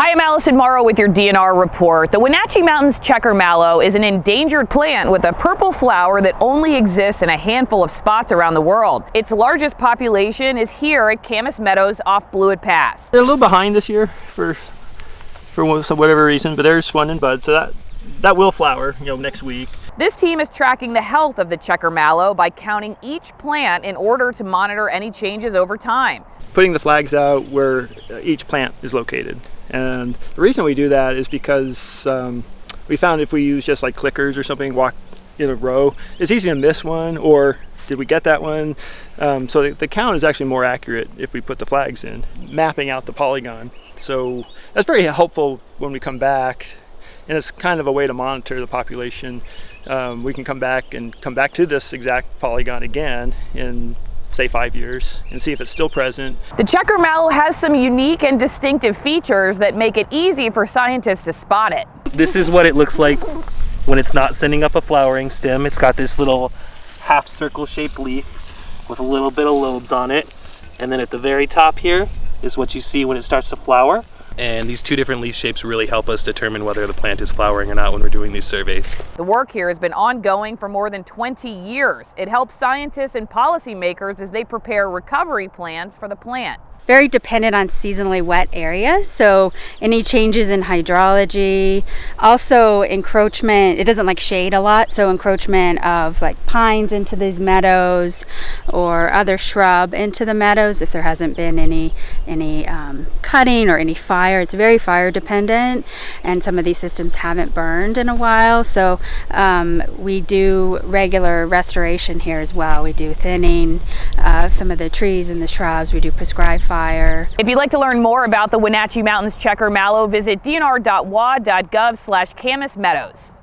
Hi, I'm Allison Morrow with your DNR report. The Wenatchee Mountains checker mallow is an endangered plant with a purple flower that only exists in a handful of spots around the world. Its largest population is here at Camas Meadows off Blewett Pass. They're a little behind this year for whatever reason, but they're swung in bud, so that will flower, next week. This team is tracking the health of the checker mallow by counting each plant in order to monitor any changes over time. Putting the flags out where each plant is located. And the reason we do that is because we found if we use just like clickers or something, walk in a row, it's easy to miss one, or did we get that one? So the count is actually more accurate if we put the flags in, mapping out the polygon. So that's very helpful when we come back, and it's kind of a way to monitor the population. We can come back to this exact polygon again in say 5 years and see if it's still present. The checker mallow has some unique and distinctive features that make it easy for scientists to spot it. This is what it looks like when it's not sending up a flowering stem. It's got this little half circle shaped leaf with a little bit of lobes on it. And then at the very top here is what you see when it starts to flower. And these two different leaf shapes really help us determine whether the plant is flowering or not when we're doing these surveys. The work here has been ongoing for more than 20 years. It helps scientists and policymakers as they prepare recovery plans for the plant. Very dependent on seasonally wet areas, so any changes in hydrology, also encroachment. It doesn't like shade a lot, so encroachment of like pines into these meadows or other shrub into the meadows if there hasn't been any cutting or any fire. It's very fire dependent, and some of these systems haven't burned in a while, so we do regular restoration here as well. We do thinning of some of the trees and the shrubs. We do prescribed fire. If you'd like to learn more about the Wenatchee Mountains checker mallow, visit dnr.wa.gov/Camas Meadows.